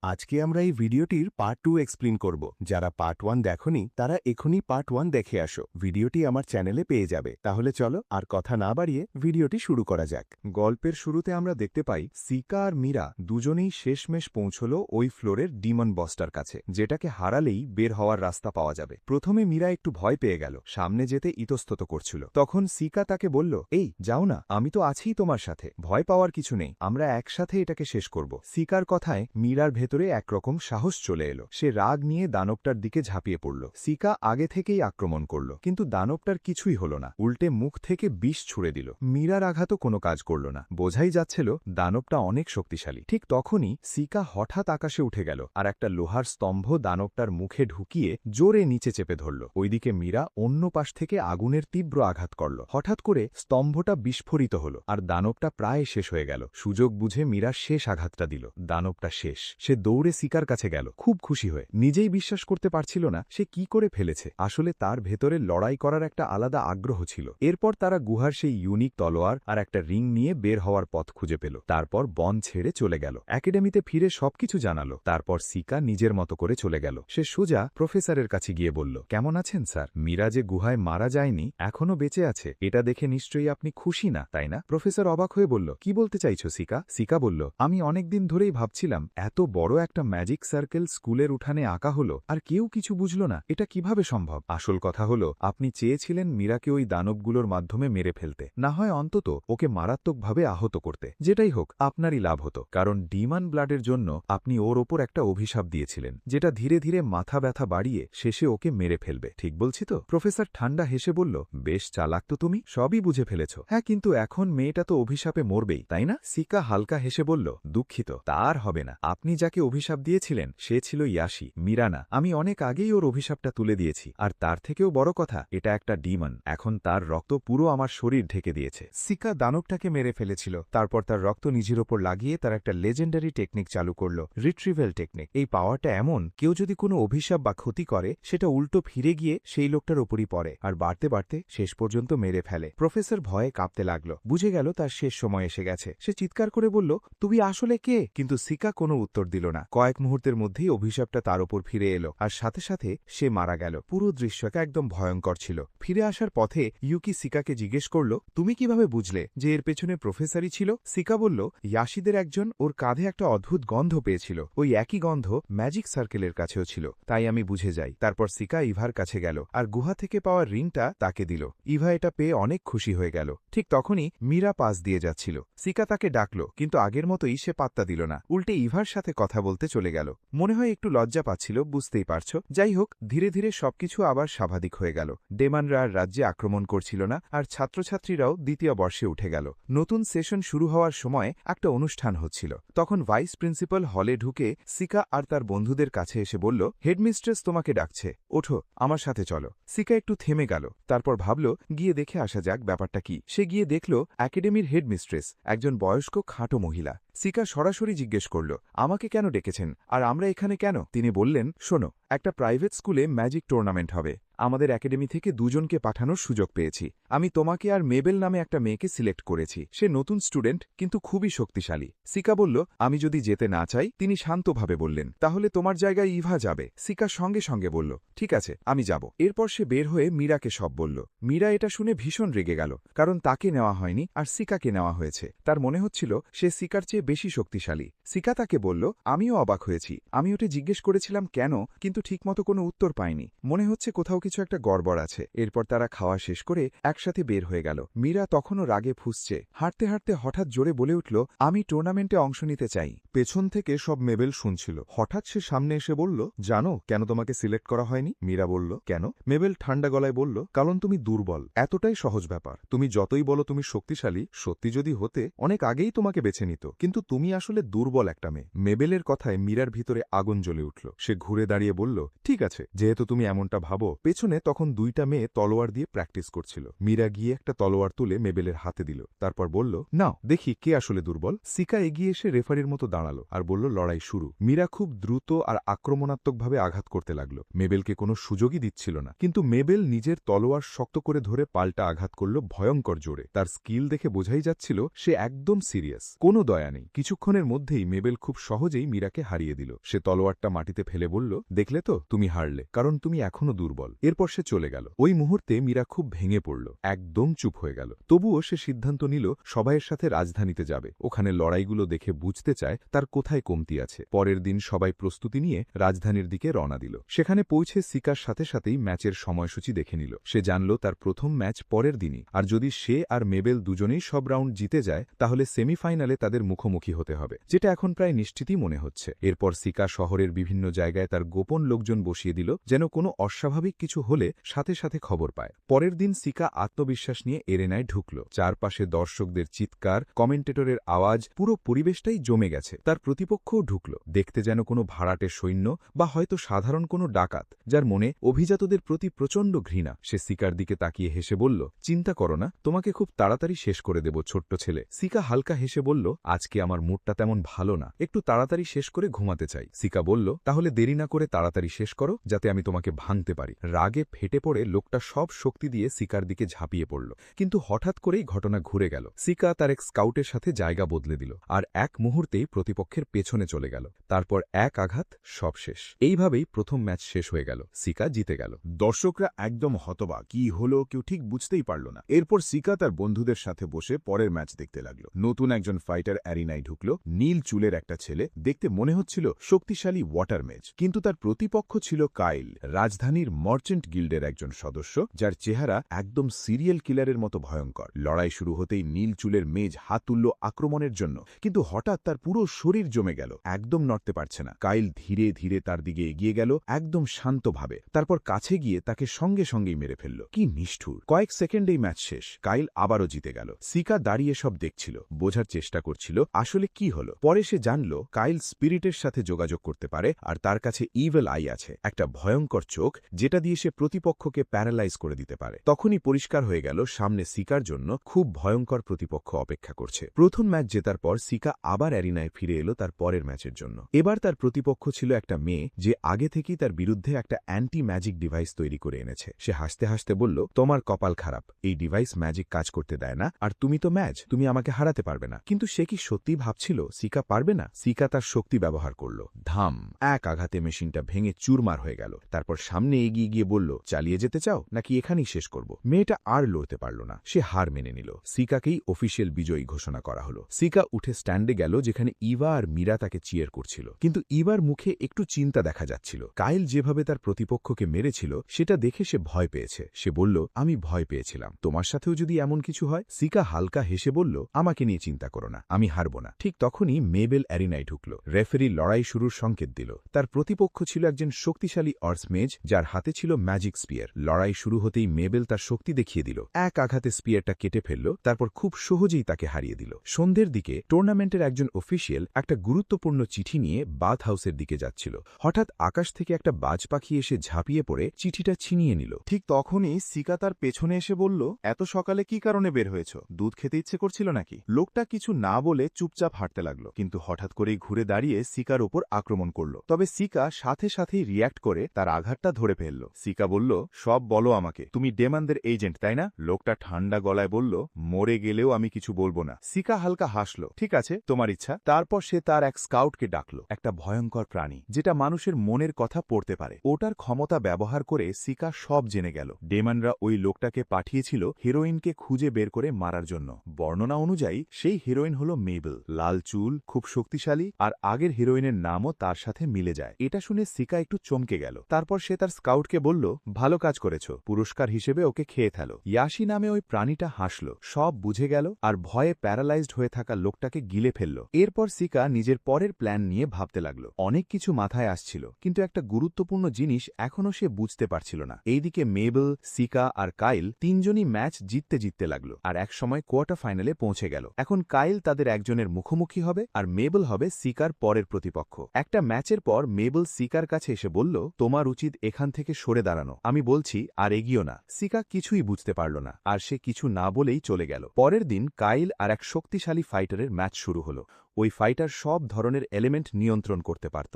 আজকে আমরা এই ভিডিওটির পার্ট 2 এক্সপ্লেন করব। যারা পার্ট 1 দেখনি তারা এখনই পার্ট 1 দেখে আসো। ভিডিওটি আমার চ্যানেলে পেয়ে যাবে। তাহলে চলো আর কথা না বাড়িয়ে ভিডিওটি শুরু করা যাক। গল্পের শুরুতে আমরা দেখতে পাই সিকা আর মীরা দুজনেই শেষমেশ পৌঁছল ওই ফ্লোরের ডিমন বসটার কাছে, যেটাকে হারালেই বের হওয়ার রাস্তা পাওয়া যাবে। প্রথমে মীরা একটু ভয় পেয়ে গেল, সামনে যেতে ইতস্তত করছিল। তখন সিকা তাকে বলল, এই যাও না, আমি তো আছিই তোমার সাথে, ভয় পাওয়ার কিছু নেই, আমরা একসাথে এটাকে শেষ করব। সিকার কথায় মীরার ভেতরে একরকম সাহস চলে এলো। সে রাগ নিয়ে দানবটার দিকে ঝাঁপিয়ে পড়ল। সিকা আগে থেকেই আক্রমণ করল, কিন্তু দানবটার কিছুই হল না, উল্টে মুখ থেকে বিষ ছুড়ে দিল। মীরার আঘাতও কোনো কাজ করল না, বোঝাই যাচ্ছিল দানবটা অনেক শক্তিশালী। ঠিক তখনই সিকা হঠাৎ আকাশে উঠে গেল আর একটা লোহার স্তম্ভ দানবটার মুখে ঢুকিয়ে জোরে নিচে চেপে ধরল। ওইদিকে মীরা অন্য পাশ থেকে আগুনের তীব্র আঘাত করল। হঠাৎ করে স্তম্ভটা বিস্ফোরিত হল আর দানবটা প্রায় শেষ হয়ে গেল। সুযোগ বুঝে মীরা শেষ আঘাতটা দিল। দানবটা শেষ। সে দৌড়ে সিকার কাছে গেল, খুব খুশি হয়ে। নিজেই বিশ্বাস করতে পারছিল না সে কি করে ফেলেছে। আসলে তার ভেতরে লড়াই করার একটা আলাদা আগ্রহ ছিল। এরপর তারা গুহার সেই ইউনিক তলোয়ার আর একটা রিং নিয়ে বের হওয়ার পথ খুঁজে পেল। তারপর বন ছেড়ে চলে গেল। একাডেমিতে ফিরে সবকিছু জানালো। তারপর সিকা নিজের মতো করে চলে গেল। সে সোজা প্রফেসরের কাছে গিয়ে বলল, কেমন আছেন স্যার? মীরা যে গুহায় মারা যায়নি, এখনো বেঁচে আছে, এটা দেখে নিশ্চয়ই আপনি খুশি না, তাই না? প্রফেসর অবাক হয়ে বলল, কি বলতে চাইছো সিকা? সিকা বলল, আমি অনেকদিন ধরেই ভাবছিলাম এত বড় একটা ম্যাজিক সার্কেল স্কুলের উঠানে আঁকা হলো আর কেউ কিছু বুঝল না, এটা কিভাবে সম্ভব? আসল কথা হলো, আপনি চেয়েছিলেন মীরাকে ওই দানবগুলোর মাধ্যমে মেরে ফেলতে, না হয় অন্তত ওকে মারাত্মকভাবে আহত করতে। যেটাই হোক, আপনারই লাভ হতো, কারণ ডিমান ব্লাডের জন্য আপনি ওর ওপর একটা অভিশাপ দিয়েছিলেন, যেটা ধীরে ধীরে মাথা ব্যথা বাড়িয়ে শেষে ওকে মেরে ফেলবে। ঠিক বলছি তো? প্রফেসর ঠান্ডা হেসে বলল, বেশ চালাক তো তুমি, সবই বুঝে ফেলেছ। হ্যাঁ, কিন্তু এখন মেয়েটা তো অভিশাপে মরবেই, তাই না? সিকা হালকা হেসে বলল, দুঃখিত, তার হবে না। আপনি যাকে অভিশাপ দিয়েছিলেন সে ছিল ইয়াশি, মীরা না। আমি অনেক আগেই ওর অভিশাপটা তুলে দিয়েছি, আর তার থেকেও বড় কথা, এটা একটা ডিমন। এখন তার রক্ত পুরো আমার শরীর ঢেকে দিয়েছে। সিকা দানবটাকে মেরে ফেলেছিল, তারপর তার রক্ত নিজের ওপর লাগিয়ে তার একটা লেজেন্ডারি টেকনিক চালু করল, রিট্রিভেল টেকনিক। এই পাওয়ারটা এমন, কেউ যদি কোনো অভিশাপ বা ক্ষতি করে, সেটা উল্টো ফিরে গিয়ে সেই লোকটার ওপরই পড়ে আর বাড়তে বাড়তে শেষ পর্যন্ত মেরে ফেলে। প্রফেসর ভয়ে কাঁপতে লাগলো, বুঝে গেল তার শেষ সময় এসে গেছে। সে চিৎকার করে বলল, তুমি আসলে কে? কিন্তু সিকা কোনো উত্তর দিল না। কয়েক মুহূর্তের মধ্যেই অভিশাপটা তার ওপর ফিরে এলো আর সাথে সাথে সে মারা গেল। পুরো দৃশ্যটা একদম ভয়ঙ্কর ছিল। ফিরে আসার পথে ইউকি সিকাকে জিজ্ঞেস করল, তুমি কিভাবে বুঝলে যে এর পেছনে প্রফেসরই ছিল? সিকা বলল, ইয়াশিদের একজন ওর কাঁধে একটা অদ্ভুত গন্ধ পেয়েছিল, ওই একই গন্ধ ম্যাজিক সার্কেলের কাছেও ছিল, তাই আমি বুঝে যাই। তারপর সিকা ইভার কাছে গেল আর গুহা থেকে পাওয়া রিংটা তাকে দিল। ইভা এটা পেয়ে অনেক খুশি হয়ে গেল। ঠিক তখনই মীরা পাশ দিয়ে যাচ্ছিল। সিকা তাকে ডাকল, কিন্তু আগের মতোই সে পাত্তা দিল না, উল্টে ইভার সাথে কথা বলতে চলে গেল। মনে হয় একটু লজ্জা পাচ্ছিল, বুঝতেই পারছো। যাই হোক, ধীরে ধীরে সবকিছু আবার স্বাভাবিক হয়ে গেল। ডেমানরা আর রাজ্যে আক্রমণ করছিল না, আর ছাত্রছাত্রীরাও দ্বিতীয় বর্ষে উঠে গেল। নতুন সেশন শুরু হওয়ার সময় একটা অনুষ্ঠান হচ্ছিল। তখন ভাইস প্রিন্সিপাল হলে ঢুকে সিকা আর তার বন্ধুদের কাছে এসে বলল, হেডমিস্ট্রেস তোমাকে ডাকছে, ওঠো, আমার সাথে চলো। সিকা একটু থেমে গেল, তারপর ভাবল গিয়ে দেখে আসা যাক ব্যাপারটা কি। সে গিয়ে দেখল একাডেমির হেডমিস্ট্রেস, একজন বয়স্ক খাটো মহিলা। সিকা সরাসরি জিজ্ঞেস করল, আমাকে কেন ডেকেছেন আর আমরা এখানে কেন? তিনি বললেন, শোনো, একটা প্রাইভেট স্কুলে ম্যাজিক টুর্নামেন্ট হবে, আমাদের একাডেমি থেকে দুজনকে পাঠানোর সুযোগ পেয়েছি। আমি তোমাকে আর মেবেল নামে একটা মেয়েকে সিলেক্ট করেছি। সে নতুন স্টুডেন্ট, কিন্তু খুবই শক্তিশালী। সিকা বলল, আমি যদি যেতে না চাই? তিনি শান্তভাবে বললেন, তাহলে তোমার জায়গায় ইভা যাবে। সিকা সঙ্গে সঙ্গে বলল, ঠিক আছে, আমি যাব। এরপর সে বের হয়ে মীরাকে সব বলল। মীরা এটা শুনে ভীষণ রেগে গেল, কারণ তাকে নেওয়া হয়নি আর সিকাকে নেওয়া হয়েছে। তার মনে হচ্ছিল সে সিকার চেয়ে বেশি শক্তিশালী। সিকা তাকে বলল, আমিও অবাক হয়েছি, আমি ওটা জিজ্ঞেস করেছিলাম কেন, কিন্তু ঠিকমতো কোনো উত্তর পাইনি। মনে হচ্ছে কোথাও কিছু একটা গড়বড় আছে। এরপর তারা খাওয়া শেষ করে একসাথে বের হয়ে গেল। মীরা তখনও রাগে ফুঁসছে। হাঁটতে হাঁটতে হঠাৎ জোরে বলে উঠল, আমি টুর্নামেন্টে অংশ নিতে চাই। পেছন থেকে সব মেবেল শুনছিল। হঠাৎ সে সামনে এসে বলল, জানো কেন তোমাকে সিলেক্ট করা হয়নি? মীরা বলল, কেন? মেবেল ঠান্ডা গলায় বলল, কারণ তুমি দুর্বল। এতটাই সহজ ব্যাপার। তুমি যতই বলো তুমি শক্তিশালী, সত্যি যদি হতে অনেক আগেই তোমাকে বেছে নিত, কিন্তু তুমি আসলে দুর্বল একটা মেয়ে। মেবেলের কথায় মীরার ভিতরে আগুন জ্বলে উঠল। সে ঘুরে দাঁড়িয়ে বলল, ঠিক আছে, যেহেতু তুমি এমনটা ভাবো, পেছন পেছনে তখন 2টা মেয়ে তলোয়ার দিয়ে প্র্যাকটিস করছিল। মীরা গিয়ে একটা তলোয়ার তুলে মেবেলের হাতে দিল, তারপর বলল, নাও দেখি কে আসলে দুর্বল। সিকা এগিয়ে এসে রেফারির মতো দাঁড়ালো আর বলল, লড়াই শুরু। মীরা খুব দ্রুত আর আক্রমণাত্মকভাবে আঘাত করতে লাগল। মেবেলকে কোনো সুযোগই দিচ্ছিল না, কিন্তু মেবেল নিজের তলোয়ার শক্ত করে ধরে পাল্টা আঘাত করল ভয়ঙ্কর জোরে। তার স্কিল দেখে বোঝাই যাচ্ছিল সে একদম সিরিয়াস, কোনো দয়া নেই। কিছুক্ষণের মধ্যেই মেবেল খুব সহজেই মীরাকে হারিয়ে দিল। সে তলোয়ারটা মাটিতে ফেলে বলল, দেখলে তো, তুমি হারলে, কারণ তুমি এখনো দুর্বল। এরপর সে চলে গেল। ওই মুহূর্তে মীরা খুব ভেঙে পড়ল, একদম চুপ হয়ে গেল। তবুও সে সিদ্ধান্ত নিল সবাইয়ের সাথে রাজধানীতে যাবে। ওখানে লড়াইগুলো দেখে বুঝতে চায় তার কোথায় কমতি আছে। পরের দিন সবাই প্রস্তুতি নিয়ে রাজধানীর দিকে রওনা দিল। সেখানে পৌঁছে সিকার সাথে সাথেই ম্যাচের সময়সূচি দেখে নিল। সে জানল তার প্রথম ম্যাচ পরের দিনই, আর যদি সে আর মেবেল দুজনেই সব রাউন্ড জিতে যায় তাহলে সেমিফাইনালে তাদের মুখোমুখি হতে হবে, যেটা এখন প্রায় নিশ্চিতই মনে হচ্ছে। এরপর সিকা শহরের বিভিন্ন জায়গায় তার গোপন লোকজন বসিয়ে দিল, যেন কোনো অস্বাভাবিক কিছু হলে সাথে সাথে খবর পায়। পরের দিন সিকা আত্মবিশ্বাস নিয়ে এরেনায় ঢুকল। চারপাশে দর্শকদের চিৎকার, কমেন্টেটরের আওয়াজ, পুরো পরিবেশটাই জমে গেছে। তার প্রতিপক্ষও ঢুকল, দেখতে যেন কোনো ভাড়াটে সৈন্য বা হয়তো সাধারণ কোনো ডাকাত, যার মনে অভিজাতদের প্রতি প্রচণ্ড ঘৃণা। সে সিকার দিকে তাকিয়ে হেসে বলল, চিন্তা করো না, তোমাকে খুব তাড়াতাড়ি শেষ করে দেব ছোট্ট ছেলে। সিকা হালকা হেসে বলল, আজকে আমার মুডটা তেমন ভালো না, একটু তাড়াতাড়ি শেষ করে ঘুমাতে চাই। সিকা বলল, তাহলে দেরি না করে তাড়াতাড়ি শেষ করো, যাতে আমি তোমাকে ভাঙতে পারি। রাগে ফেটে পড়ে লোকটা সব শক্তি দিয়ে সিকার দিকে ঝাঁপিয়ে পড়ল, কিন্তু হঠাৎ করেই ঘটনা ঘুরে গেল। সিকা তার এক স্কাউটের সাথে জায়গা বদলে দিল, আর এক মুহূর্তেই প্রতিপক্ষের পেছনে চলে গেল। তারপর এক আঘাত, সব শেষ। এইভাবেই প্রথম ম্যাচ শেষ হয়ে গেল, সিকা জিতে গেল। দর্শকরা একদম হতবাক, কি হলো কেউ ঠিক বুঝতেই পারল না। এরপর সিকা তার বন্ধুদের সাথে বসে পরের ম্যাচ দেখতে লাগলো। নতুন একজন ফাইটার অ্যারিনায় ঢুকলো, নীল চুলের একটা ছেলে, দেখতে মনে হচ্ছিল শক্তিশালী ওয়াটার মেজ, কিন্তু তার প্রতিপক্ষ ছিল কাইল, রাজধানীর মার্চেন্ট গিল্ডের একজন সদস্য, যার চেহারা একদম সিরিয়াল কিলারের মতো ভয়ঙ্কর। লড়াই শুরু হতেই নীল চুলের মেজ হাত তুলল আক্রমণের জন্য, কিন্তু হঠাৎ তার পুরো শরীর জমে গেল, একদম নড়তে পারছে না। কাইল ধীরে ধীরে তার দিকে এগিয়ে গেল, একদম শান্তভাবে। তারপর কাছে গিয়ে তাকে সঙ্গে সঙ্গেই মেরে ফেলল। কি নিষ্ঠুর! কয়েক সেকেন্ডেই ম্যাচ শেষ, কাইল আবারও জিতে গেল। সিকা দাঁড়িয়ে সব দেখছিল, বোঝার চেষ্টা করছিল আসলে কি হলো। পরে সে জানল কাইল স্পিরিটের সাথে যোগাযোগ করতে পারে, আর তার কাছে ইভেল আই আছে, একটা ভয়ঙ্কর চোখ, যেটা দিয়ে সে প্রতিপক্ষকে প্যারালাইজ করে দিতে পারে। তখনই পরিষ্কার হয়ে গেল সামনে সিকার জন্য খুব ভয়ঙ্কর প্রতিপক্ষ অপেক্ষা করছে। প্রথম ম্যাচ জেতার পর সিকা আবার অ্যারিনায় ফিরে এলো তার পরের ম্যাচের জন্য। এবার তার প্রতিপক্ষ ছিল একটা মেয়ে, যে আগে থেকেই তার বিরুদ্ধে একটা অ্যান্টি ম্যাজিক ডিভাইস তৈরি করে এনেছে। সে হাসতে হাসতে বলল, তোমার কপাল খারাপ, এই ডিভাইস ম্যাজিক কাজ করতে দেয় না, আর তুমি তো ম্যাজ, তুমি আমাকে হারাতে পারবে না। কিন্তু সে কি সত্যি ভাবছিল সিকা পারবে না? সিকা তার শক্তি ব্যবহার করল, ধাম, এক আঘাতে মেশিনটা ভেঙে চুরমার হয়ে গেল। তারপর সামনে এগিয়ে গিয়ে বলল, চালিয়ে যেতে চাও নাকি এখানেই শেষ করব? মেয়েটা আর লড়তে পারল না, সে হার মেনে নিল। সিকাকেই অফিসিয়াল বিজয়ী ঘোষণা করা হলো। সিকা উঠে স্ট্যান্ডে গেল, যেখানে ইভা আর মীরা তাকে চিয়ার করছিল, কিন্তু ইভার মুখে একটু চিন্তা দেখা যাচ্ছিল। কাইল যেভাবে তার প্রতিপক্ষকে মেরেছিল সেটা দেখে সে ভয় পেয়েছে। সে বলল, আমি ভয় পেয়েছিলাম, তোমার সাথেও যদি এমন কিছু হয়। সিকা হালকা হেসে বলল, আমাকে নিয়ে চিন্তা করো না, আমি হারব না। ঠিক তখনই মেবেল অ্যারিনায় ঢুকল। রেফারি লড়াই শুরুর সংকেত দিল। তার প্রতিপক্ষ ছিল একজন শক্তিশালী অর্সমেজ, যার হাতে ছিল ম্যাজিক স্পিয়ার। লড়াই শুরু হতেই মেবেল তার শক্তি দেখিয়ে দিল, এক আঘাতে স্পিয়ারটা কেটে ফেলল, তারপর খুব সহজেই তাকে হারিয়ে দিল। সন্ধ্যের দিকে টুর্নামেন্টের একজন অফিসিয়াল একটা গুরুত্বপূর্ণ চিঠি নিয়ে বাথ হাউসের দিকে যাচ্ছিল। হঠাৎ আকাশ থেকে একটা বাজ পাখি এসে ঝাঁপিয়ে পড়ে চিঠিটা ছিনিয়ে নিল। ঠিক তখনই সিকা তার পেছনে এসে বলল, এত সকালে কি কারণে বের হয়েছ? দুধ খেতে ইচ্ছে করছিল নাকি? লোকটা কিছু না বলে চুপচাপ হাঁটতে লাগলো, কিন্তু হঠাৎ করেই ঘুরে দাঁড়িয়ে সিকার ওপর আক্রমণ করল। তবে সিকা সাথে সাথেই রিয়্যাক্ট করে তার আঘাতটা ধরে ফেলল। সিকা বলল, সব বলো আমাকে, তুমি ডেমানদের এজেন্ট তাই না? লোকটা ঠান্ডা গলায় বলল, মরে গেলেও আমি কিছু বলবো না। সিকা হালকা হাসল, ঠিক আছে, তোমার ইচ্ছা। তারপর সে তার এক স্কাউটকে ডাকলো, একটা ভয়ঙ্কর প্রাণী, যেটা মানুষের মনের কথা পড়তে পারে। ওটার ক্ষমতা ব্যবহার করে সিকা সব জেনে গেল। ডেমানরা ওই লোকটাকে পাঠিয়েছিল হিরোইনকে খুঁজে বের করে মারার জন্য। বর্ণনা অনুযায়ী সেই হিরোইন হলো মেবেল, লাল চুল, খুব শক্তিশালী, আর আগের হিরোইনের নামও তার সাথে মিলে যায়। এটা শুনে সিকা একটু চমকে গেল। তারপর সে তার স্কাউটকে বলল, ভালো কাজ করেছ, পুরস্কার হিসেবে ওকে খেয়ে ফেলো। ইয়াসি নামে ওই প্রাণীটা হাসল, সব বুঝে গেল, আর ভয়ে প্যারালাইজড হয়ে থাকা লোকটাকে গিলে ফেলল। এরপর সিকা নিজের পরের প্ল্যান নিয়ে ভাবতে লাগল। অনেক কিছু মাথায় আসছিল, কিন্তু একটা গুরুত্বপূর্ণ জিনিস এখনও সে বুঝতে পারছিল না। এইদিকে মেবেল, সিকা আর কাইল তিনজনই ম্যাচ জিততে জিততে লাগলো, আর একসময় কোয়ার্টার ফাইনালে পৌঁছে গেল। এখন কাইল তাদের একজনের মুখোমুখি হবে, আর মেবেল হবে সিকার পরের প্রতিপক্ষ। একটা ম্যাচের পর মেবেল সিকার কাছে এসে বলল, তোমার উচিত এখান থেকে সরে করে দাঁড়ানো। আমি বলছি আর এগিয়েও না। সিকা কিছুই বুঝতে পারল না, আর সে কিছু না বলেই চলে গেল। পরের দিন কাইল আর এক শক্তিশালী ফাইটারের ম্যাচ শুরু হলো। ওই ফাইটার সব ধরনের এলিমেন্ট নিয়ন্ত্রণ করতে পারত,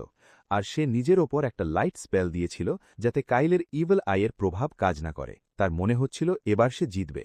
আর সে নিজের ওপর একটা লাইট স্পেল দিয়েছিল যাতে কাইলের ইভিল আইয়ের প্রভাব কাজ না করে। তার মনে হচ্ছিল এবার সে জিতবে।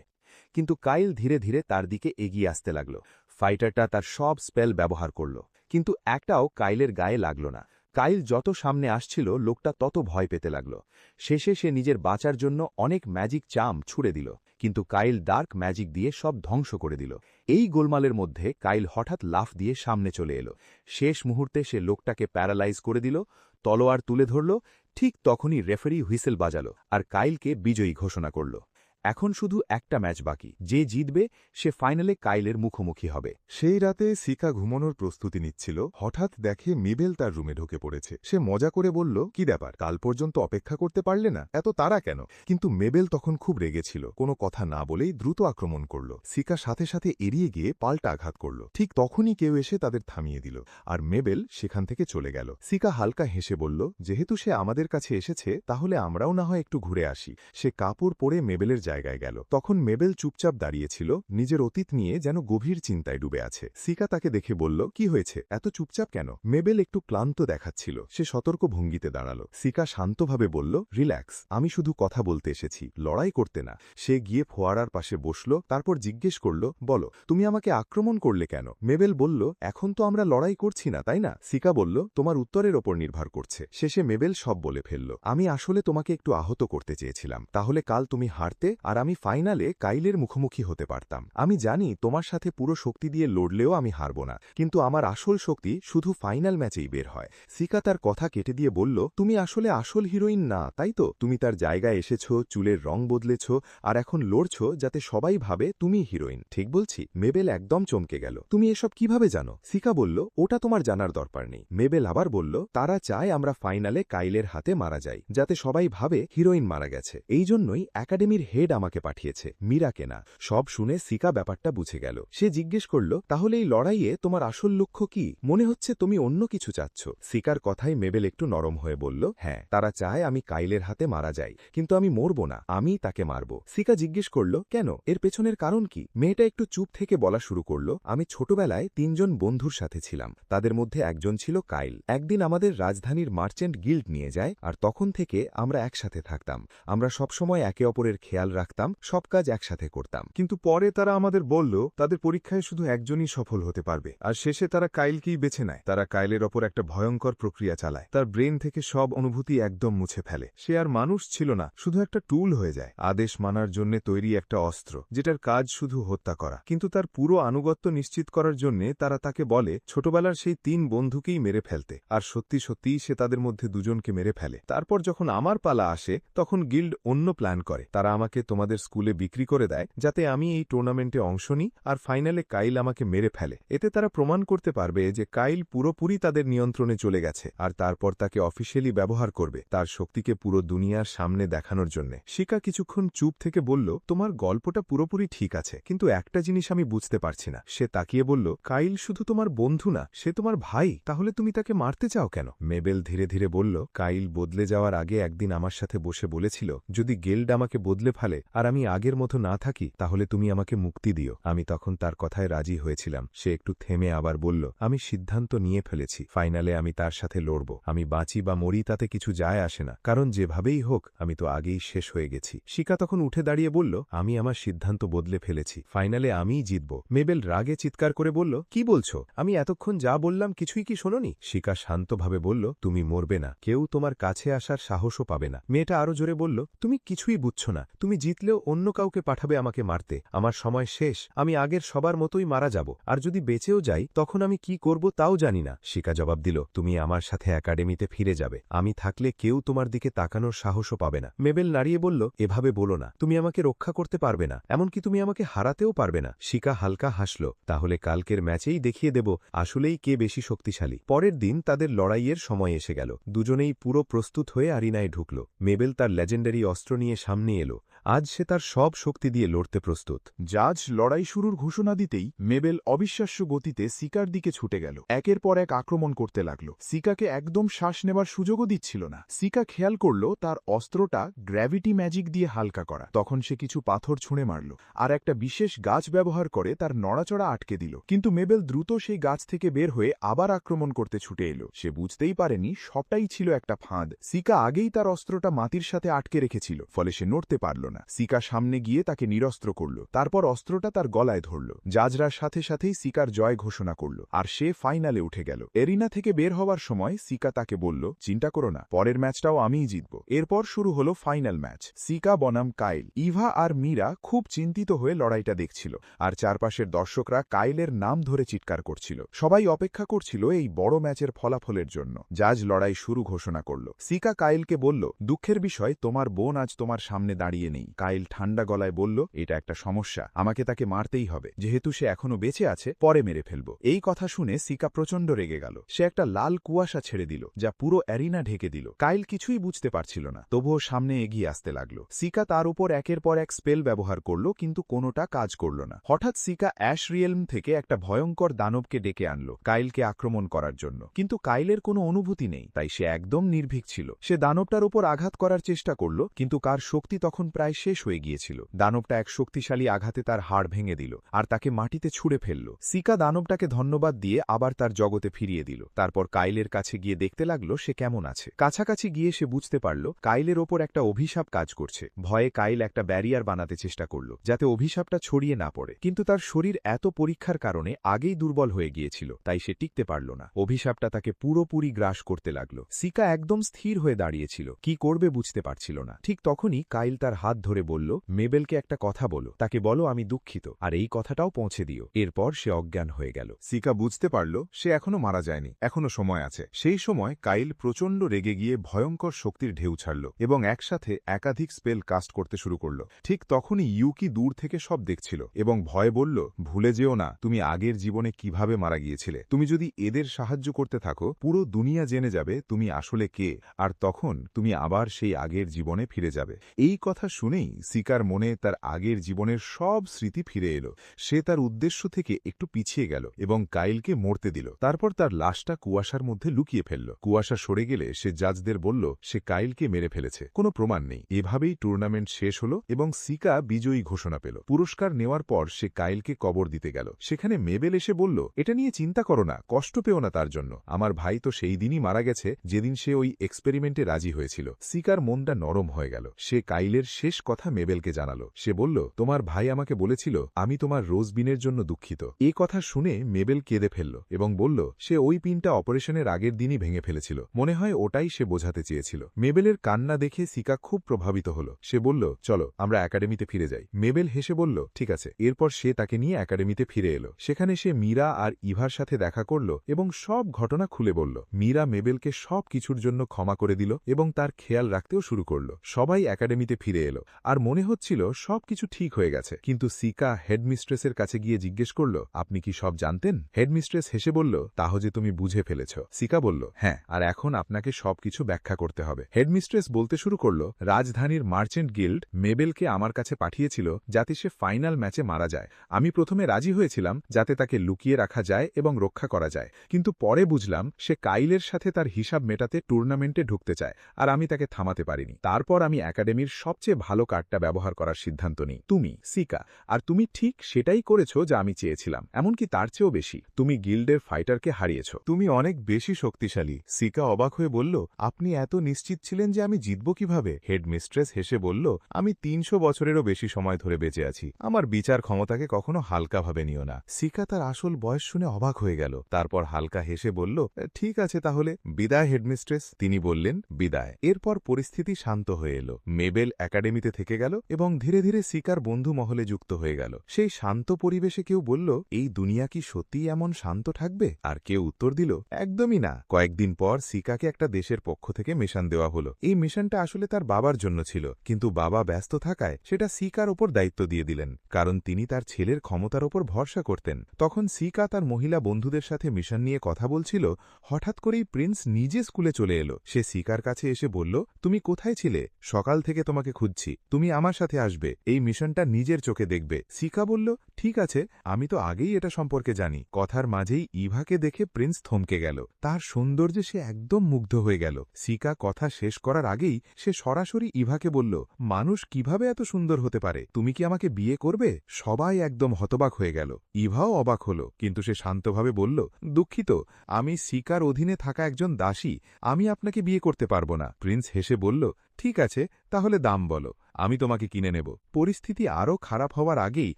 কিন্তু কাইল ধীরে ধীরে তার দিকে এগিয়ে আসতে লাগল। ফাইটারটা তার সব স্পেল ব্যবহার করল, কিন্তু একটাও কাইলের গায়ে লাগল না। কাইল যত সামনে আসছিল লোকটা তত ভয় পেতে লাগল। শেষে সে নিজের বাঁচার জন্য অনেক ম্যাজিক চাম ছুড়ে দিল, কিন্তু কাইল ডার্ক ম্যাজিক দিয়ে সব ধ্বংস করে দিল। এই গোলমালের মধ্যে কাইল হঠাৎ লাফ দিয়ে সামনে চলে এলো। শেষ মুহূর্তে সে লোকটাকে প্যারালাইজ করে দিল, তলোয়ার তুলে ধরল। ঠিক তখনই রেফারি হুইসেল বাজালো আর কাইলকে বিজয়ী ঘোষণা করল। এখন শুধু একটা ম্যাচ বাকি। যে জিতবে সে ফাইনালে কাইলের মুখোমুখি হবে। সেই রাতে সিকা ঘুমানোর প্রস্তুতি নিচ্ছিল, হঠাৎ দেখে মিবেল তার রুমে ঢুকে পড়েছে। সে মজা করে বলল, কি ব্যাপার, কাল পর্যন্ত অপেক্ষা করতে পারলে না, এত তাড়া কেন? কিন্তু মেবেল তখন খুব রেগেছিল, কোনো কথা না বলেই দ্রুত আক্রমণ করল। সিকা সাথে সাথে এড়িয়ে গিয়ে পাল্টা আঘাত করল। ঠিক তখনই কেউ এসে তাদের থামিয়ে দিল, আর মেবেল সেখান থেকে চলে গেল। সিকা হালকা হেসে বলল, যেহেতু সে আমাদের কাছে এসেছে তাহলে আমরাও না হয় একটু ঘুরে আসি। সে কাপড় পরে মেবেলের জায়গায় গেল। তখন মেবেল চুপচাপ দাঁড়িয়েছিল, নিজের অতীত নিয়ে যেন গভীর চিন্তায় ডুবে আছে। সিকা তাকে দেখে বলল, কি হয়েছে, এত চুপচাপ কেন? মেবেল একটু ক্লান্ত দেখাচ্ছিল। সে সতর্ক ভঙ্গিতে দাঁড়ালো। সিকা শান্তভাবে বলল, রিল্যাক্স, আমি শুধু কথা বলতে এসেছি, লড়াই করতে না। সে গিয়ে ফোয়ারার পাশে বসল, তারপর জিজ্ঞেস করল, বলো, তুমি আমাকে আক্রমণ করলে কেন? মেবেল বলল, এখন তো আমরা লড়াই করছি না, তাই না? সিকা বলল, তোমার উত্তরের ওপর নির্ভর করছে। শেষে মেবেল সব বলে ফেলল, আমি আসলে তোমাকে একটু আহত করতে চেয়েছিলাম, তাহলে কাল তুমি হারতে আর আমি ফাইনালে কাইলের মুখোমুখি হতে পারতাম। আমি জানি তোমার সাথে পুরো শক্তি দিয়ে লড়লেও আমি হারব না, কিন্তু আমার আসল শক্তি শুধু ফাইনাল ম্যাচেই বের হয়। সিকা তার কথা কেটে দিয়ে বলল, তুমি আসলে আসল হিরোইন না, তাই তো? তুমি তার জায়গায় এসেছ, চুলের রং বদলেছ, আর এখন লড়ছ যাতে সবাই ভাবে তুমি হিরোইন, ঠিক বলছি? মেবেল একদম চমকে গেল। তুমি এসব কিভাবে জানো? সিকা বলল, ওটা তোমার জানার দরকার নেই। মেবেল আবার বলল, তারা চায় আমরা ফাইনালে কাইলের হাতে মারা যাই, যাতে সবাই ভাবে হিরোইন মারা গেছে। এই জন্যই একাডেমির হেড আমাকে পাঠিয়েছে, মীরাকে না। সব শুনে সিকা ব্যাপারটা বুঝে গেল। সে জিজ্ঞেস করল, তাহলে এই লড়াইয়ে তোমার আসল লক্ষ্য কি? মনে হচ্ছে তুমি অন্য কিছু চাচ্ছ। সিকার কথায় মেবেল একটু নরম হয়ে বলল, হ্যাঁ, তারা চায় আমি কাইলের হাতে মারা যাই, কিন্তু আমি মরব না, আমি তাকে মারব। সিকা জিজ্ঞেস করল, কেন? এর পেছনের কারণ কি? মেয়েটা একটু চুপ থেকে বলা শুরু করল, আমি ছোটবেলায় 3 জন বন্ধুর সাথে ছিলাম, তাদের মধ্যে একজন ছিল কাইল। একদিন আমাদের রাজধানীর মার্চেন্ট গিল্ড নিয়ে যায়, আর তখন থেকে আমরা একসাথে থাকতাম। আমরা সবসময় একে অপরের খেয়াল রাখতাম, সব কাজ একসাথে করতাম। কিন্তু পরে তারা আমাদের বলল, তাদের পরীক্ষায় শুধু একজনই সফল হতে পারবে, আর শেষে তারা কাইলকেই বেছে নেয়। তারা কাইলের ওপর একটা ভয়ঙ্কর প্রক্রিয়া চালায়, তার ব্রেন থেকে সব অনুভূতি একদম মুছে ফেলে। সে আর মানুষ ছিল না, শুধু একটা টুল হয়ে যায়, আদেশ মানার জন্য তৈরি একটা অস্ত্র, যেটার কাজ শুধু হত্যা করা। কিন্তু তার পুরো আনুগত্য নিশ্চিত করার জন্য তারা তাকে বলে ছোটবেলার সেই 3 বন্ধুকেই মেরে ফেলতে, আর সত্যি সত্যিই সে তাদের মধ্যে দুজনকে মেরে ফেলে। তারপর যখন আমার পালা আসে তখন গিল্ড অন্য প্ল্যান করে, তারা আমাকে তোমাদের স্কুলে বিক্রি করে দেয় যাতে আমি এই টুর্নামেন্টে অংশ নিই, আর ফাইনালে কাইল আমাকে মেরে ফেলে। এতে তারা প্রমাণ করতে পারবে যে কাইল পুরোপুরি তাদের নিয়ন্ত্রণে চলে গেছে, আর তারপর তাকে অফিসিয়ালি ব্যবহার করবে তার শক্তিকে পুরো দুনিয়ার সামনে দেখানোর জন্য। শিকা কিছুক্ষণ চুপ থেকে বলল, তোমার গল্পটা পুরোপুরি ঠিক আছে, কিন্তু একটা জিনিস আমি বুঝতে পারছি না। সে তাকিয়ে বলল, কাইল শুধু তোমার বন্ধু না, সে তোমার ভাই, তাহলে তুমি তাকে মারতে চাও কেন? মেবেল ধীরে ধীরে বলল, কাইল বদলে যাওয়ার আগে একদিন আমার সাথে বসে বলেছিল, যদি গিল্ড আমাকে বদলে ফেলে আর আমি আগের মতো না থাকি তাহলে তুমি আমাকে মুক্তি দিও। আমি তখন তার কথায় রাজি হয়েছিলাম। সে একটু থেমে আবার বলল, আমি সিদ্ধান্ত নিয়ে ফেলেছি, ফাইনালে আমি তার সাথে লড়ব। আমি বাঁচি বা মরি তাতে কিছু যায় আসে না, কারণ যেভাবেই হোক আমি তো আগেই শেষ হয়ে গেছি। শিকা তখন উঠে দাঁড়িয়ে বলল, আমি আমার সিদ্ধান্ত বদলে ফেলেছি, ফাইনালে আমিই জিতব। মেবেল রাগে চিৎকার করে বলল, কি বলছো? আমি এতক্ষণ যা বললাম কিছুই কি শোনোনি? শিকা শান্তভাবে বলল, তুমি মরবে না, কেউ তোমার কাছে আসার সাহসও পাবে না। মেয়েটা আরো জোরে বলল, তুমি কিছুই বুঝছো না, তুমি জিতলেও অন্য কাউকে পাঠাবে আমাকে মারতে। আমার সময় শেষ, আমি আগের সবার মতোই মারা যাব, আর যদি বেঁচেও যাই তখন আমি কি করব তাও জানি না। শিকা জবাব দিল, তুমি আমার সাথে একাডেমিতে ফিরে যাবে, আমি থাকলে কেউ তোমার দিকে তাকানোর সাহসও পাবে না। মেবেল নাড়িয়ে বলল, এভাবে বলো না, তুমি আমাকে রক্ষা করতে পারবে না, এমনকি তুমি আমাকে হারাতেও পারবে না। শিকা হালকা হাসল, তাহলে কালকের ম্যাচেই দেখিয়ে দেব আসলেই কে বেশি শক্তিশালী। পরের দিন তাদের লড়াইয়ের সময় এসে গেল। দুজনেই পুরো প্রস্তুত হয়ে আরিনায় ঢুকল। মেবেল তার লেজেন্ডারি অস্ত্র নিয়ে সামনে এলো, আজ সে তার সব শক্তি দিয়ে লড়তে প্রস্তুত। জাজ লড়াই শুরুর ঘোষণা দিতেই মেবেল অবিশ্বাস্য গতিতে সিকার দিকে ছুটে গেল। একের পর এক আক্রমণ করতে লাগল। সিকাকে একদম শ্বাস নেবার সুযোগও দিচ্ছিল না। সিকা খেয়াল করল তার অস্ত্রটা গ্র্যাভিটি ম্যাজিক দিয়ে হালকা করা। তখন সে কিছু পাথর ছুঁড়ে মারল আর একটা বিশেষ গাছ ব্যবহার করে তার নড়াচড়া আটকে দিল। কিন্তু মেবেল দ্রুত সেই গাছ থেকে বের হয়ে আবার আক্রমণ করতে ছুটে এলো। সে বুঝতেই পারেনি সবটাই ছিল একটা ফাঁদ। সিকা আগেই তার অস্ত্রটা মাটির সাথে আটকে রেখেছিল, ফলে সে নড়তে পারল না। সিকা সামনে গিয়ে তাকে নিরস্ত্র করল, তারপর অস্ত্রটা তার গলায় ধরল। জাজরা সাথে সাথেই সিকার জয় ঘোষণা করল আর সে ফাইনালে উঠে গেল। এরিনা থেকে বের হওয়ার সময় সিকা তাকে বলল, চিন্তা করো না, পরের ম্যাচটাও আমিই জিতব। এরপর শুরু হলো ফাইনাল ম্যাচ। সিকা বনাম কাইল। ইভা আর মীরা খুব চিন্তিত হয়ে লড়াইটা দেখছিল, আর চারপাশের দর্শকরা কাইলের নাম ধরে চিৎকার করছিল। সবাই অপেক্ষা করছিল এই বড় ম্যাচের ফলাফলের জন্য। জাজ লড়াই শুরু ঘোষণা করল। সিকা কাইলকে বলল, দুঃখের বিষয়, তোমার বোন আজ তোমার সামনে দাঁড়িয়ে নেই। কাইল ঠান্ডা গলায় বলল, এটা একটা সমস্যা, আমাকে তাকে মারতেই হবে। যেহেতু সে এখনো বেঁচে আছে, পরে মেরে ফেলব। এই কথা শুনে সিকা প্রচণ্ড রেগে গেল। সে একটা লাল কুয়াশা ছেড়ে দিল, যা পুরো অ্যারিনা ঢেকে দিল। কাইল কিছুই বুঝতে পারছিল না, তবুও সামনে এগিয়ে আসতে লাগলো। সিকা তার উপর একের পর এক স্পেল ব্যবহার করল, কিন্তু কোনোটা কাজ করল না। হঠাৎ সিকা অ্যাশ রিয়েলম থেকে একটা ভয়ঙ্কর দানবকে ডেকে আনলো কাইলকে আক্রমণ করার জন্য। কিন্তু কাইলের কোনো অনুভূতি নেই, তাই সে একদম নির্ভীক ছিল। সে দানবটার উপর আঘাত করার চেষ্টা করল, কিন্তু কার শক্তি তখন প্রায় শেষ হয়ে গিয়েছিল। দানবটা এক শক্তিশালী আঘাতে তার হাড় ভেঙে দিল আর তাকে মাটিতে ছুঁড়ে ফেলল। সিকা দানবটাকে ধন্যবাদ দিয়ে আবার তার জগতে ফিরিয়ে দিল। তারপর কাইলের কাছে গিয়ে দেখতে লাগলো সে কেমন আছে। কাছাকাছি গিয়ে সে বুঝতে পারল কাইলের ওপর একটা অভিশাপ কাজ করছে। ভয়ে কাইল একটা ব্যারিয়ার বানাতে চেষ্টা করল, যাতে অভিশাপটা ছড়িয়ে না পড়ে। কিন্তু তার শরীর এত পরীক্ষার কারণে আগেই দুর্বল হয়ে গিয়েছিল, তাই সে টিকতে পারল না। অভিশাপটা তাকে পুরোপুরি গ্রাস করতে লাগলো। সিকা একদম স্থির হয়ে দাঁড়িয়েছিল, কি করবে বুঝতে পারছিল না। ঠিক তখনই কাইল তার হাত ধরে বলল, মেবেলকে একটা কথা বলো, তাকে বলো আমি দুঃখিত, আর এই কথাটাও পৌঁছে দিও। এরপর সে অজ্ঞান হয়ে গেল। সিকা বুঝতে পারল সে এখনো মারা যায়নি, এখনো সময় আছে। সেই সময় কাইল প্রচণ্ড রেগে গিয়ে ভয়ঙ্কর শক্তির ঢেউ ছাড়ল এবং একসাথে একাধিক স্পেল কাস্ট করতে শুরু করল। ঠিক তখনই ইউকি দূর থেকে সব দেখছিল এবং ভয়ে বলল, ভুলে যেও না তুমি আগের জীবনে কিভাবে মারা গিয়েছিলে। তুমি যদি এদের সাহায্য করতে থাকো, পুরো দুনিয়া জেনে যাবে তুমি আসলে কে, আর তখন তুমি আবার সেই আগের জীবনে ফিরে যাবে। এই কথা শুনেই সিকার মনে তার আগের জীবনের সব স্মৃতি ফিরে এলো। সে তার উদ্দেশ্য থেকে একটু পিছিয়ে গেল এবং কাইলকে মরতে দিল। তারপর তার লাশটা কুয়াশার মধ্যে লুকিয়ে ফেলল। কুয়াশা সরে গেলে সে জাজদের বলল সে কাইলকে মেরে ফেলেছে, কোনো প্রমাণ নেই। এভাবেই টুর্নামেন্ট শেষ হলো এবং সিকা বিজয়ী ঘোষণা পেল। পুরস্কার নেওয়ার পর সে কাইলকে কবর দিতে গেল। সেখানে মেবেল এসে বলল, এটা নিয়ে চিন্তা করো না, কষ্ট পেও না তার জন্য। আমার ভাই তো সেই দিনই মারা গেছে যেদিন সে ওই এক্সপেরিমেন্টে রাজি হয়েছিল। সিকার মনটা নরম হয়ে গেল। সে কাইলের শেষ কথা মেবেলকে জানালো। সে বলল, তোমার ভাই আমাকে বলেছিল আমি তোমার রোজবিনের জন্য দুঃখিত। এ কথা শুনে মেবেল কেঁদে ফেলল এবং বলল সে ওই পিনটা অপারেশনের আগের দিনই ভেঙে ফেলেছিল। মনে হয় ওটাই সে বোঝাতে চেয়েছিল। মেবেলের কান্না দেখে সিকা খুব প্রভাবিত হল। সে বলল, চলো আমরা একাডেমিতে ফিরে যাই। মেবেল হেসে বলল, ঠিক আছে। এরপর সে তাকে নিয়ে একাডেমিতে ফিরে এলো। সেখানে সে মীরা আর ইভার সাথে দেখা করল এবং সব ঘটনা খুলে বলল। মীরা মেবেলকে সব কিছুর জন্য ক্ষমা করে দিল এবং তার খেয়াল রাখতেও শুরু করল। সবাই একাডেমিতে ফিরে এলো আর মনে হচ্ছিল সবকিছু ঠিক হয়ে গেছে। কিন্তু সিকা হেডমিস্ট্রেসের কাছে গিয়ে জিজ্ঞেস করল, আপনি কি সব জানতেন? হেডমিস্ট্রেস হেসে বলল, তাহলে তুমি বুঝে ফেলেছ। সিকা বলল, হ্যাঁ, আর এখন আপনাকে সবকিছু ব্যাখ্যা করতে হবে। হেডমিস্ট্রেস বলতে শুরু করল, রাজধানীর মার্চেন্ট গিল্ড মেবেলকে আমার কাছে পাঠিয়েছিল যাতে সে ফাইনাল ম্যাচে মারা যায়। আমি প্রথমে রাজি হয়েছিলাম যাতে তাকে লুকিয়ে রাখা যায় এবং রক্ষা করা যায়, কিন্তু পরে বুঝলাম সে কাইলের সাথে তার হিসাব মেটাতে টুর্নামেন্টে ঢুকতে চায়, আর আমি তাকে থামাতে পারিনি। তারপর আমি একাডেমির সবচেয়ে ভালো কার্ডটা ব্যবহার করার সিদ্ধান্ত নিই, তুমি সিকা। আর তুমি ঠিক সেটাই করেছ যা আমি চেয়েছিলাম, এমনকি তার চেয়েও বেশি। তুমি গিল্ডের ফাইটারকে হারিয়েছ। তুমি অনেক বেশি শক্তিশালী। সিকা অবাক হয়ে বলল, আপনি এত নিশ্চিত ছিলেন যে আমি জিতব কিভাবে? হেডমিস্ট্রেস হেসে বলল, আমি ৩০০ বছরেরও বেশি সময় ধরে বেঁচে আছি। আমার বিচার ক্ষমতাকে কখনো হালকাভাবে নিও না। সিকা তার আসল বয়স শুনে অবাক হয়ে গেল। তারপর হালকা হেসে বলল, ঠিক আছে তাহলে, বিদায় হেডমিস্ট্রেস। তিনি বললেন, বিদায়। এরপর পরিস্থিতি শান্ত হয়ে এলো। মেবেল একাডেমিতে থেকে গেল এবং ধীরে ধীরে সিকার বন্ধু মহলে যুক্ত হয়ে গেল। সেই শান্ত পরিবেশে কেউ বলল, এই দুনিয়া কি সত্যিই এমন শান্ত থাকবে? আর কেউ উত্তর দিল, একদমই না। কয়েকদিন পর সিকাকে একটা দেশের পক্ষ থেকে মিশন দেওয়া হলো। এই মিশনটা আসলে তার বাবার জন্য ছিল, কিন্তু বাবা ব্যস্ত থাকায় সেটা সিকার ওপর দায়িত্ব দিয়ে দিলেন, কারণ তিনি তার ছেলের ক্ষমতার ওপর ভরসা করতেন। তখন সিকা তার মহিলা বন্ধুদের সাথে মিশন নিয়ে কথা বলছিল। হঠাৎ করেই প্রিন্স নিজে স্কুলে চলে এলো। সে সিকার কাছে এসে বলল, তুমি কোথায় ছিলে? সকাল থেকে তোমাকে খুঁজছি। দিচ্ছি, তুমি আমার সাথে আসবে, এই মিশনটা নিজের চোখে দেখবে। সিকা বলল, ঠিক আছে, আমি তো আগেই এটা সম্পর্কে জানি। কথার মাঝেই ইভাকে দেখে প্রিন্স থমকে গেল। তার সৌন্দর্যে সে একদম মুগ্ধ হয়ে গেল। সিকা কথা শেষ করার আগেই সে সরাসরি ইভাকে বলল, মানুষ কিভাবে এত সুন্দর হতে পারে? তুমি কি আমাকে বিয়ে করবে? সবাই একদম হতবাক হয়ে গেল। ইভাও অবাক হল, কিন্তু সে শান্তভাবে বলল, দুঃখিত, আমি সিকার অধীনে থাকা একজন দাসী, আমি আপনাকে বিয়ে করতে পারব না। প্রিন্স হেসে বলল, ঠিক আছে, তাহলে দাম বলো, আমি তোমাকে কিনে নেব। পরিস্থিতি আরও খারাপ হওয়ার আগেই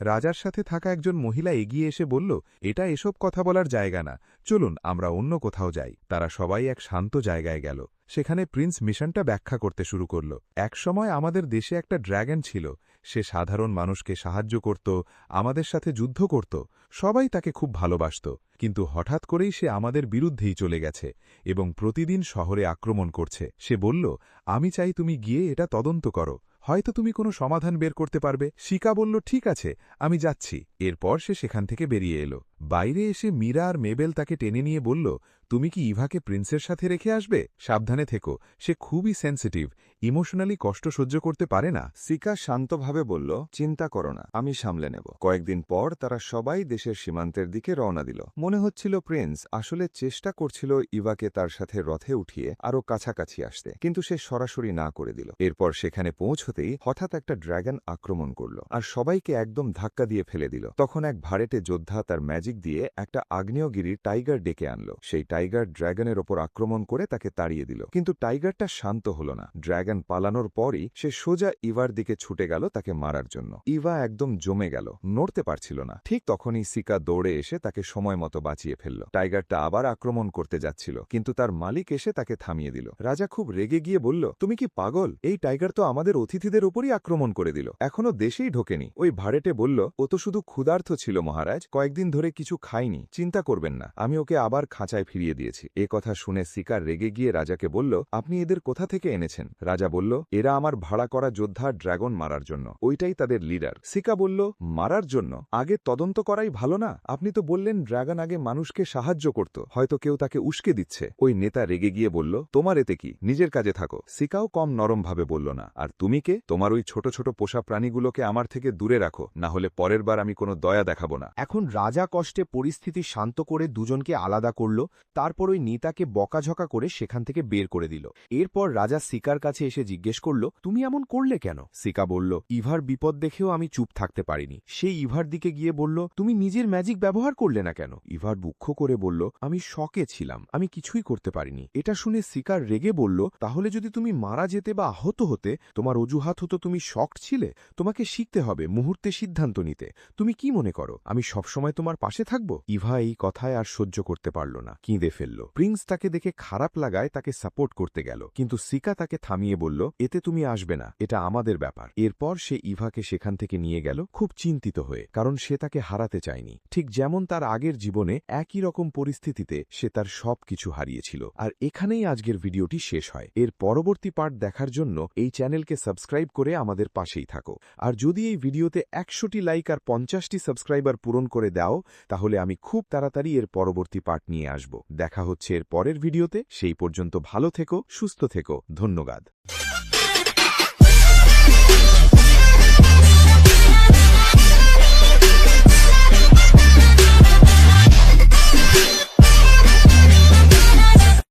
রাজার সাথে থাকা একজন মহিলা এগিয়ে এসে বলল, এটা এসব কথা বলার জায়গা না, চলুন আমরা অন্য কোথাও যাই। তারা সবাই এক শান্ত জায়গায় গেল। সেখানে প্রিন্স মিশনটা ব্যাখ্যা করতে শুরু করল। একসময় আমাদের দেশে একটা ড্র্যাগন ছিল, সে সাধারণ মানুষকে সাহায্য করত, আমাদের সাথে যুদ্ধ করত, সবাই তাকে খুব ভালোবাসত। কিন্তু হঠাৎ করেই সে আমাদের বিরুদ্ধেই চলে গেছে এবং প্রতিদিন শহরে আক্রমণ করছে। সে বলল, আমি চাই তুমি গিয়ে এটা তদন্ত করো, হয়তো তুমি কোনো সমাধান বের করতে পারবে। শিকা বলল, ঠিক আছে, আমি যাচ্ছি। এরপর সে সেখান থেকে বেরিয়ে এলো। বাইরে এসে মীরা আর মেবেল তাকে টেনে নিয়ে বলল, তুমি কি ইভাকে প্রিন্সের সাথে রেখে আসবে? সাবধানে থেকো, সে খুবই সেন্সিটিভ, ইমোশনালি কষ্ট সহ্য করতে পারে না। সিকা শান্তভাবে বলল, চিন্তা করো না, আমি সামলে নেব। কয়েকদিন পর তারা সবাই দেশের সীমান্তের দিকে রওনা দিল। মনে হচ্ছিল প্রিন্স আসলে চেষ্টা করছিল ইভাকে তার সাথে রথে উঠিয়ে আরও কাছাকাছি আসতে, কিন্তু সে সরাসরি না করে দিল। এরপর সেখানে পৌঁছতেই হঠাৎ একটা ড্র্যাগন আক্রমণ করল আর সবাইকে একদম ধাক্কা দিয়ে ফেলে দিল। তখন এক ভাড়েটে যোদ্ধা তার ম্যাজিক দিয়ে একটা আগ্নেয়গিরির টাইগার ডেকে আনলো। সেই টাইগার ড্র্যাগনের ওপর আক্রমণ করে তাকে তাড়িয়ে দিল, কিন্তু টাইগারটা শান্ত হল না। ড্র্যাগন পালানোর পরই সে সোজা ইভার দিকে ছুটে গেল তাকে মারার জন্য। ইভা একদম জমে গেল, নড়তে পারছিল না। ঠিক তখনই সিকা দৌড়ে এসে তাকে সময় মতো বাঁচিয়ে ফেলল। টাইগারটা আবার আক্রমণ করতে যাচ্ছিল, কিন্তু তার মালিক এসে তাকে থামিয়ে দিল। রাজা খুব রেগে গিয়ে বলল, তুমি কি পাগল? এই টাইগার তো আমাদের অতিথিদের উপরই আক্রমণ করে দিল, এখনো দেশেই ঢোকেনি। ওই ভাড়েটে বলল, ও তো শুধু ক্ষুধার্ত ছিল মহারাজ, কয়েকদিন ধরে কিছু খায়নি, চিন্তা করবেন না, আমি ওকে আবার খাঁচায় ফিরিয়ে দিয়েছি। এ কথা শুনে সিকা রেগে গিয়ে রাজাকে বলল, আপনি এদের কোথা থেকে এনেছেন? রাজা বলল, এরা আমার ভাড়া করা যোদ্ধা, ড্র্যাগন মারার জন্য, ওইটাই তাদের লিডার। সিকা বলল, মারার জন্য? আগে তদন্ত করাই ভালো না? আপনি তো বললেন ড্র্যাগন আগে মানুষকে সাহায্য করত, হয়তো কেউ তাকে উস্কে দিচ্ছে। ওই নেতা রেগে গিয়ে বলল, তোমার এতে কি, নিজের কাজে থাকো। সিকাও কম নরমভাবে বলল না, আর তুমি কে? তোমার ওই ছোট ছোট পোষা প্রাণীগুলোকে আমার থেকে দূরে রাখো, না হলে পরের বার আমি কোনো দয়া দেখাবো না। এখন রাজা কষ্টে পরিস্থিতি শান্ত করে দুজনকে আলাদা করল, তারপর ওই নেতাকে বকাঝকা করে সেখান থেকে বের করে দিল। এরপর রাজা সিকার কাছে এসে জিজ্ঞেস করল, তুমি এমন করলে কেন? সিকা বলল, ইভার বিপদ দেখেও আমি চুপ থাকতে পারিনি। সেই ইভার দিকে গিয়ে বলল, তুমি নিজের ম্যাজিক ব্যবহার করলে না কেন? ইভার দুঃখ করে বলল, আমি শকে ছিলাম, আমি কিছুই করতে পারিনি। এটা শুনে সিকার রেগে বলল, তাহলে যদি তুমি মারা যেতে বা আহত হতে, তোমার অজুহাত হতো তুমি শকড ছিলে। তোমাকে শিখতে হবে মুহূর্তে সিদ্ধান্ত নিতে। তুমি কি মনে করো আমি সবসময় তোমার পাশে থাকব? ইভা এই কথায় আর সহ্য করতে পারল না, কেঁদে ফেলল। প্রিন্স তাকে দেখে খারাপ লাগায় তাকে সাপোর্ট করতে গেল, কিন্তু সিকা তাকে থামিয়ে বলল, এতে তুমি আসবে না, এটা আমাদের ব্যাপার। এরপর সে ইভাকে সেখান থেকে নিয়ে গেল, খুব চিন্তিত হয়ে, কারণ সে তাকে হারাতে চায়নি। ঠিক যেমন তার আগের জীবনে একই রকম পরিস্থিতিতে সে তার সবকিছু হারিয়েছিল। আর এখানেই আজকের ভিডিওটি শেষ হয়। এর পরবর্তী পার্ট দেখার জন্য এই চ্যানেলকে সাবস্ক্রাইব করে আমাদের পাশেই থাকো। আর যদি এই ভিডিওতে 100টি লাইক আর 50টি সাবস্ক্রাইবার পূরণ করে দাও, তাহলে আমি খুব তাড়াতাড়ি এর পরবর্তী পার্ট নিয়ে আসব। দেখা হচ্ছে এর পরের ভিডিওতে, সেই পর্যন্ত ভালো থেকো, সুস্থ থেকো, ধন্যবাদ।